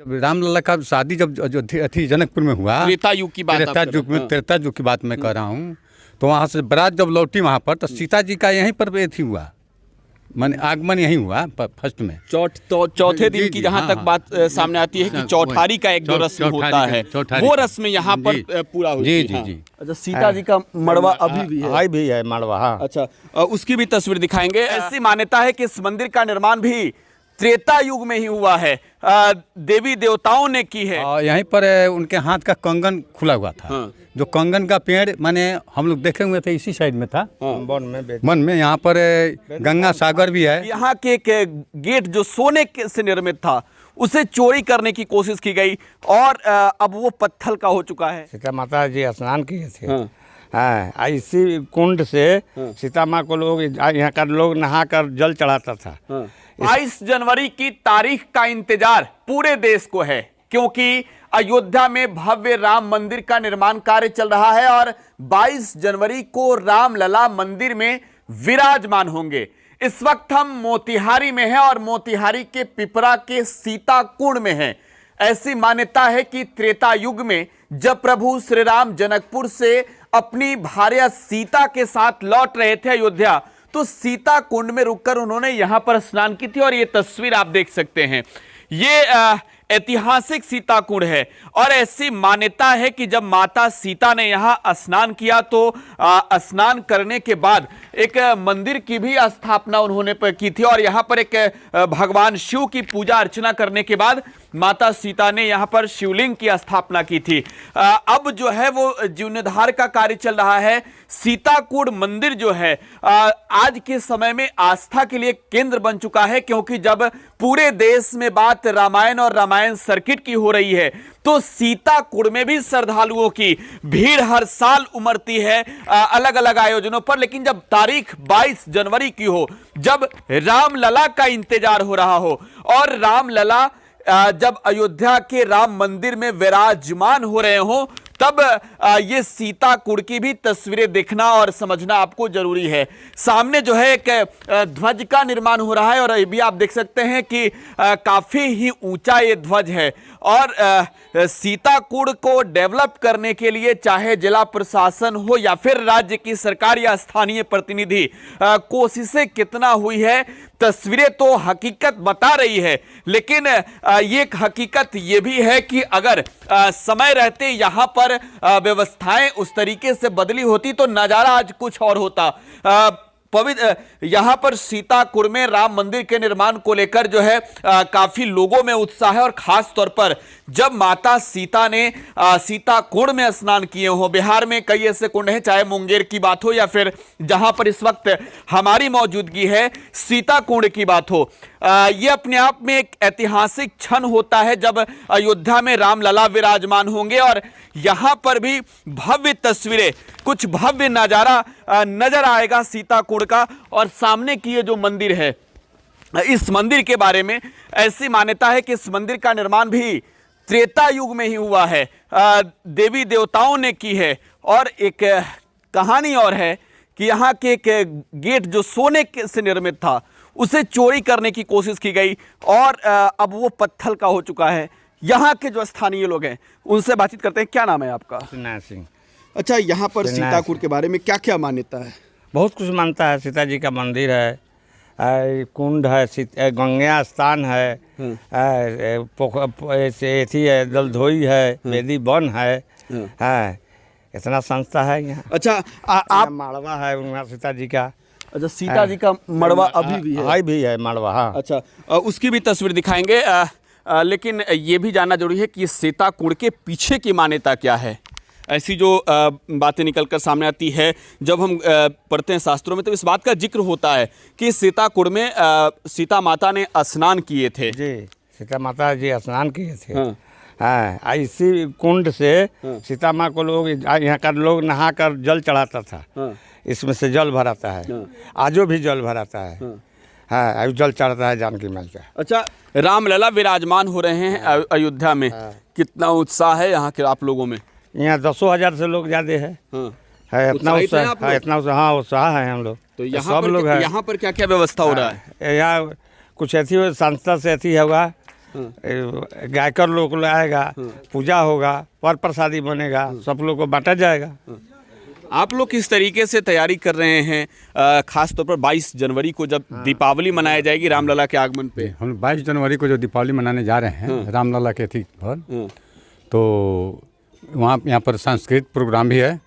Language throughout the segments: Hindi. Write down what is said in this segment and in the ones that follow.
जब रामलला का शादी जब अयोध्या थी जनकपुर में हुआ, त्रेता युग की बात त्रेता युग की बात मैं कर रहा हूँ, तो वहाँ से बारात जब लौटी वहाँ पर, तो सीता जी का यहीं पर थी हुआ, माने आगमन यहीं हुआ फर्स्ट में। चौथे दिन की जहाँ तक बात सामने आती है कि चौठारी का एक जो रस्म होता है, वो रस्म यहाँ पर पूरा होती है। जी जी। अच्छा, सीता जी का मड़वा अभी भी है? मड़वा, हाँ। अच्छा, उसकी भी तस्वीर दिखाएंगे। ऐसी मान्यता है कि इस मंदिर का निर्माण भी त्रेता युग में ही हुआ है, देवी देवताओं ने की है। यहीं पर उनके हाथ का कंगन खुला हुआ था। हाँ। जो कंगन का पेड़ माने हम लोग देखे हुए थे, इसी साइड में था। हाँ। वन में यहाँ पर गंगा सागर भी है। यहाँ के एक गेट जो सोने से निर्मित था, उसे चोरी करने की कोशिश की गई और अब वो पत्थर का हो चुका है। सीता माता जी स्नान किए थे। हाँ, इसी कुंड से सीता माँ को लोग, यहाँ का लोग नहा कर जल चढ़ाता था। 22 जनवरी की तारीख का इंतजार पूरे देश को है, क्योंकि अयोध्या में भव्य राम मंदिर का निर्माण कार्य चल रहा है और 22 जनवरी को रामलला मंदिर में विराजमान होंगे। इस वक्त हम मोतिहारी में हैं और मोतिहारी के पिपरा के सीता कुंड में हैं। ऐसी मान्यता है कि त्रेता युग में जब प्रभु श्री राम जनकपुर से अपनी भार्या सीता के साथ लौट रहे थे अयोध्या, तो सीता कुंड में रुककर उन्होंने यहां पर स्नान की थी और ये तस्वीर आप देख सकते हैं। ये ऐतिहासिक सीता कुंड है और ऐसी मान्यता है कि जब माता सीता ने यहां स्नान किया तो स्नान करने के बाद एक मंदिर की भी स्थापना उन्होंने की थी और यहां पर एक भगवान शिव की पूजा अर्चना करने के बाद माता सीता ने यहां पर शिवलिंग की स्थापना की थी। अब जो है वो जीर्णोद्धार का कार्य चल रहा है। सीताकुंड मंदिर जो है आज के समय में आस्था के लिए केंद्र बन चुका है, क्योंकि जब पूरे देश में बात रामायण और रामायण सर्किट की हो रही है, तो सीताकुंड में भी श्रद्धालुओं की भीड़ हर साल उमड़ती है अलग अलग आयोजनों पर। लेकिन जब तारीख 22 जनवरी की हो, जब रामलला का इंतजार हो रहा हो और रामलला जब अयोध्या के राम मंदिर में विराजमान हो रहे हो, तब ये सीताकुंड की भी तस्वीरें देखना और समझना आपको जरूरी है। सामने जो है एक ध्वज का निर्माण हो रहा है और ये भी आप देख सकते हैं कि काफी ही ऊंचा ये ध्वज है और सीताकुंड को डेवलप करने के लिए चाहे जिला प्रशासन हो या फिर राज्य की सरकार या स्थानीय प्रतिनिधि, कोशिशें कितना हुई है, तस्वीरें तो हकीकत बता रही है। लेकिन ये एक हकीकत ये भी है कि अगर समय रहते यहां पर व्यवस्थाएं उस तरीके से बदली होती तो नजारा आज कुछ और होता। पवित्र यहां पर सीताकुंड में राम मंदिर के निर्माण को लेकर जो है काफी लोगों में उत्साह है और खास तौर पर जब माता सीता ने सीताकुंड में स्नान किए हो। बिहार में कई ऐसे कुंड हैं, चाहे मुंगेर की बात हो या फिर जहां पर इस वक्त हमारी मौजूदगी है सीताकुंड की बात हो। ये अपने आप में एक ऐतिहासिक क्षण होता है जब अयोध्या में रामलला विराजमान होंगे और यहां पर भी भव्य तस्वीरें, कुछ भव्य नजारा नजर आएगा सीताकुंड का। और सामने की ये जो मंदिर है, इस मंदिर के बारे में ऐसी मान्यता है कि इस मंदिर का निर्माण भी त्रेता युग में ही हुआ है, देवी देवताओं ने की है। और एक कहानी और है कि यहाँ के एक गेट जो सोने से निर्मित था, उसे चोरी करने की कोशिश की गई और अब वो पत्थर का हो चुका है। यहाँ के जो स्थानीय लोग हैं उनसे बातचीत करते हैं। क्या नाम है आपका? सिंह। अच्छा, यहाँ पर सीताकुंड के बारे में क्या क्या मान्यता है? बहुत कुछ मानता है। सीता जी का मंदिर है, कुंड है, गंगा स्थान है, एथी है, दलधोई है, वेदी वन है, इतना संस्था है यहाँ। अच्छा, आप मड़वा है उनका सीता जी का। अच्छा, सीता जी का मड़वा अभी भी है मड़वा, हाँ। अच्छा, उसकी भी तस्वीर दिखाएंगे। लेकिन ये भी जानना जरूरी है कि सीताकुंड के पीछे की मान्यता क्या है। ऐसी जो बातें निकलकर सामने आती है जब हम पढ़ते हैं शास्त्रों में, तो इस बात का जिक्र होता है कि सीताकुंड में सीता माता ने स्नान किए थे। जी, सीता माता जी स्नान किए थे। हाँ, इसी कुंड से सीता माँ को लोग, यहाँ का लोग नहा कर जल चढ़ाता था। इसमें से जल भराता है, आजो भी जल भराता है। हाँ, जल चढ़ता है जानकी माई का। अच्छा, रामलला विराजमान हो रहे हैं अयोध्या में, कितना उत्साह है यहाँ के आप लोगों में? यहाँ 10,000 से लोग ज्यादा है। इतना उत्साह, इतना उत्साह, हाँ उत्साह है हम लोग। तो यहाँ सब लोग हैं। यहाँ पर क्या क्या व्यवस्था हो रहा है? यहाँ कुछ ऐसी संस्था से ऐसी होगा, गायकर लोग आएगा, पूजा होगा, पर प्रसादी बनेगा, सब लोग को बांटा जाएगा। आप लोग किस तरीके से तैयारी कर रहे हैं, खास तौर पर 22 जनवरी को जब दीपावली मनाई जाएगी रामलला के आगमन पे? हम 22 जनवरी को जो दीपावली मनाने जा रहे हैं रामलला के थी पर, तो वहाँ यहाँ पर सांस्कृतिक प्रोग्राम भी है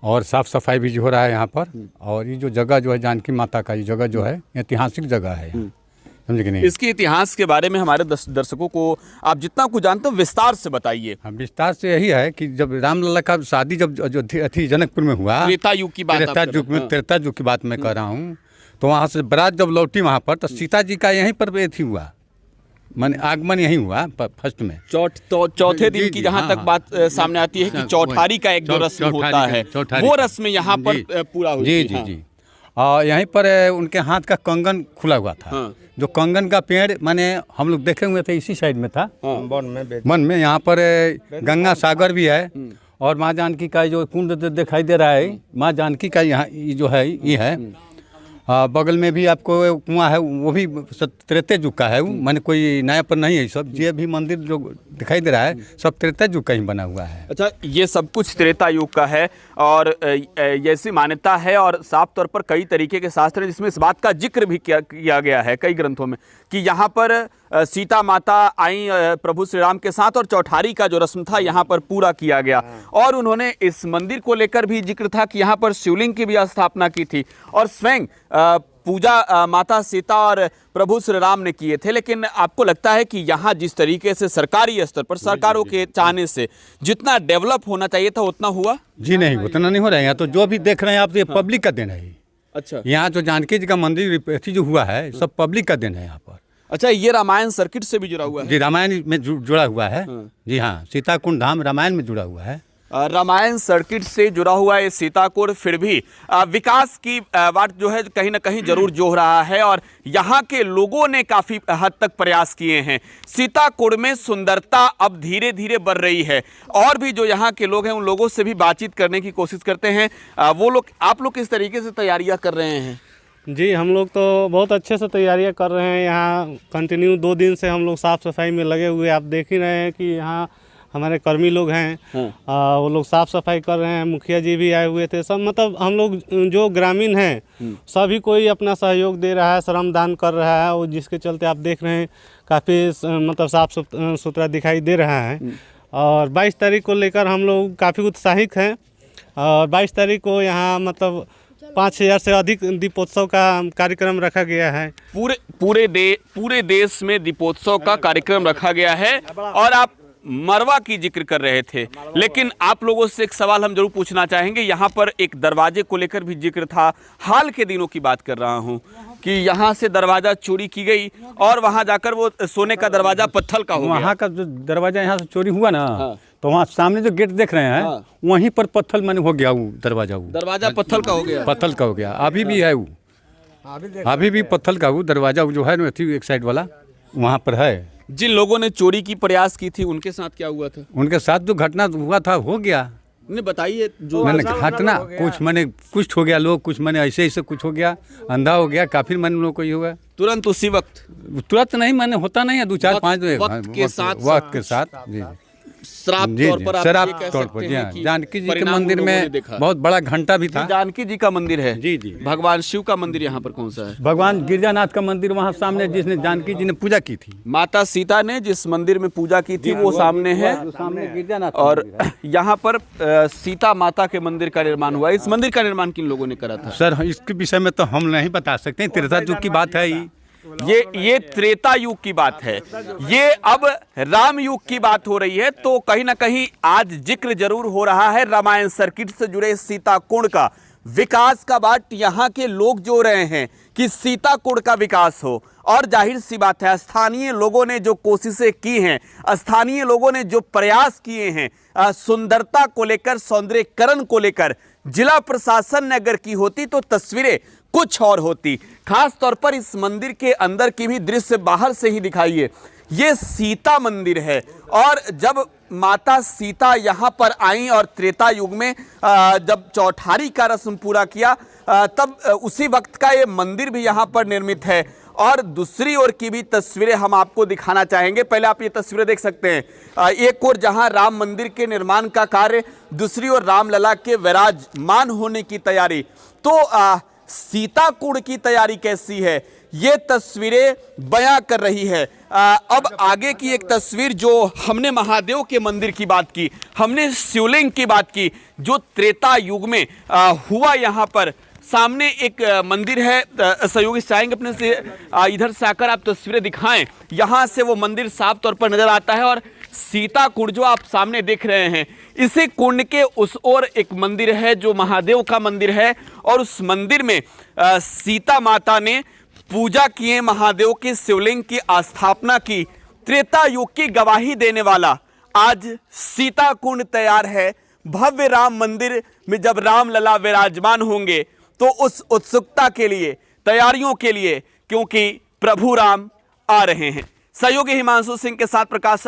और साफ सफाई भी हो रहा है यहाँ पर। और ये जो जगह जो है जानकी माता का, ये जगह जो है ऐतिहासिक जगह है, समझे कि नहीं? इसके इतिहास के बारे में हमारे दर्शकों को आप जितना कुछ जानते हो विस्तार से बताइए। हाँ, विस्तार से यही है कि जब रामलला का शादी जब थी जनकपुर में हुआ, त्रेता युग की बात, त्रेता युग की बात मैं कर रहा हूँ, तो वहाँ से बारात जब लौटी वहाँ पर, तो सीता जी का यहीं पर थी हुआ, माने आगमन यहीं हुआ फर्स्ट में। चौथे दिन की जहाँ तक बात सामने आती है कि चौठारी का एक जो रस्म होता है, वो रस्म यहाँ पर पूरा हुई। जी जी जी। और यहीं पर उनके हाथ का कंगन खुला हुआ था, जो कंगन का पेड़ माने हम लोग देखे हुए थे, इसी साइड में था मन में। यहाँ पर गंगा सागर भी है और माँ जानकी का जो कुंड दिखाई दे रहा है, माँ जानकी का यहाँ जो है ये है। बगल में भी आपको कुआं है, वो भी त्रेते युग का है, माने कोई नया पर नहीं है। सब ये भी मंदिर जो दिखाई दे रहा है सब त्रेता युग का ही बना हुआ है। अच्छा, ये सब कुछ त्रेता युग का है और ऐसी मान्यता है और साफ तौर पर कई तरीके के शास्त्र हैं जिसमें इस बात का जिक्र भी किया गया है कई ग्रंथों में कि यहाँ पर सीता माता आई प्रभु श्री राम के साथ और चौठारी का जो रस्म था यहाँ पर पूरा किया गया। और उन्होंने इस मंदिर को लेकर भी जिक्र था कि यहाँ पर शिवलिंग की भी स्थापना की थी और स्वयं पूजा माता सीता और प्रभु श्री राम ने किए थे। लेकिन आपको लगता है कि यहाँ जिस तरीके से सरकारी स्तर पर सरकारों के चाहने से जितना डेवलप होना चाहिए था उतना हुआ? जी नहीं, उतना नहीं हो रहा है। यहाँ तो जो भी देख रहे हैं आप, ये पब्लिक का देन है। अच्छा, यहाँ जो जानकी जी का मंदिर जो हुआ है सब पब्लिक का देन है यहाँ पर। अच्छा, ये रामायण सर्किट से भी जुड़ा हुआ है? जी, रामायण में जुड़ा हुआ है। जी हाँ, सीताकुंड धाम रामायण में जुड़ा हुआ है। रामायण सर्किट से जुड़ा हुआ है सीताकुंड, फिर भी विकास की बात जो है कहीं ना कहीं जरूर जोह रहा है और यहाँ के लोगों ने काफी हद तक प्रयास किए हैं। सीताकुंड में सुंदरता अब धीरे धीरे बढ़ रही है और भी जो यहाँ के लोग हैं उन लोगों से भी बातचीत करने की कोशिश करते हैं। वो लोग, आप लोग किस तरीके से तैयारियां कर रहे हैं? जी, हम लोग तो बहुत अच्छे से तैयारियां कर रहे हैं। यहाँ कंटिन्यू 2 दिन से हम लोग साफ़ सफाई में लगे हुए। आप देख ही रहे हैं कि यहाँ हमारे कर्मी लोग हैं, वो लोग साफ़ सफाई कर रहे हैं। मुखिया जी भी आए हुए थे। सब मतलब हम लोग जो ग्रामीण हैं सभी कोई अपना सहयोग दे रहा है, श्रमदान कर रहा है और जिसके चलते आप देख रहे हैं काफ़ी मतलब साफ़ सुथरा दिखाई दे रहा है। और 22 तारीख को लेकर हम लोग काफ़ी उत्साहित हैं और 22 तारीख को यहाँ मतलब 5000 से अधिक दीपोत्सव का कार्यक्रम रखा गया है। पूरे देश में दीपोत्सव का कार्यक्रम रखा गया है और आप मरवा की जिक्र कर रहे थे, लेकिन आप लोगों से एक सवाल हम जरूर पूछना चाहेंगे। यहाँ पर एक दरवाजे को लेकर भी जिक्र था, हाल के दिनों की बात कर रहा हूँ कि यहाँ से दरवाजा चोरी की गई और वहाँ जाकर वो सोने का दरवाजा पत्थर का हो गया। वहाँ का जो दरवाजा यहाँ से चोरी हुआ ना, तो वहाँ सामने जो गेट देख रहे हैं वहीं पर पत्थर मैंने हो गया, वो दरवाजा पत्थर का हो गया, पत्थर का हो गया। अभी भी है वो, अभी भी पत्थर का वो दरवाजा जो है ना एक साइड वाला वहाँ पर है। जिन लोगों ने चोरी की प्रयास की थी उनके साथ क्या हुआ था? उनके साथ जो घटना हुआ था हो गया। नहीं बताइए जो मैंने घटना कुछ मैंने कुछ हो गया, लोग कुछ मैंने ऐसे कुछ हो गया, अंधा हो गया, काफी मैंने लोग को ये हुआ तुरंत उसी वक्त, तुरंत नहीं मैंने होता नहीं है 2-4-5 वक्त के साथ जी शराब तौर पर, शराब तौर पर। जी, जानकी जी के मंदिर में बहुत बड़ा घंटा भी था। जानकी जी का मंदिर है? जी जी। भगवान शिव का मंदिर यहाँ पर कौन सा है? भगवान गिरजानाथ का मंदिर वहाँ सामने, जिसने जानकी जी ने पूजा की थी, माता सीता ने जिस मंदिर में पूजा की थी वो सामने है, सामने गिरजानाथ। और यहाँ पर सीता माता के मंदिर का निर्माण हुआ। इस मंदिर का निर्माण किन लोगों ने करा था? सर इसके विषय में तो हम नहीं बता सकते, त्रेता युग की बात है ये त्रेता युग की बात है, ये अब राम युग की बात हो रही है। तो कहीं ना कहीं आज जिक्र जरूर हो रहा है रामायण सर्किट से जुड़े सीताकुंड का, विकास का बात यहाँ के लोग जो रहे हैं कि सीताकुंड का विकास हो। और जाहिर सी बात है स्थानीय लोगों ने जो कोशिशें की हैं, स्थानीय लोगों ने जो प्रयास किए हैं सुंदरता को लेकर, सौंदर्यीकरण को लेकर, जिला प्रशासन ने अगर की होती तो तस्वीरें कुछ और होती। खास तौर पर इस मंदिर के अंदर की भी दृश्य बाहर से ही दिखाइए। ये सीता मंदिर है और जब माता सीता यहाँ पर आई और त्रेता युग में जब चौठारी का रस्म पूरा किया तब उसी वक्त का ये मंदिर भी यहाँ पर निर्मित है। और दूसरी ओर की भी तस्वीरें हम आपको दिखाना चाहेंगे। पहले आप ये तस्वीरें देख सकते हैं, एक ओर जहां राम मंदिर के निर्माण का कार्य, दूसरी ओर रामलला के विराजमान होने की तैयारी। तो सीताकुंड की तैयारी कैसी है, ये तस्वीरें बयां कर रही है। अब आगे की एक तस्वीर, जो हमने महादेव के मंदिर की बात की, हमने शिवलिंग की बात की, जो त्रेता युग में हुआ। यहाँ पर सामने एक मंदिर है, सहयोगी चाहेंगे अपने से इधर से आकर आप तस्वीरें दिखाएं। यहाँ से वो मंदिर साफ तौर पर नजर आता है और सीताकुंड जो आप सामने देख रहे हैं, इसी कुंड के उस ओर एक मंदिर है जो महादेव का मंदिर है, और उस मंदिर में सीता माता ने पूजा किए, महादेव के शिवलिंग की स्थापना की। त्रेता युग की गवाही देने वाला आज सीताकुंड तैयार है। भव्य राम मंदिर में जब रामलला विराजमान होंगे तो उस उत्सुकता के लिए, तैयारियों के लिए, क्योंकि प्रभु राम आ रहे हैं। सहयोगी हिमांशु सिंह के साथ प्रकाश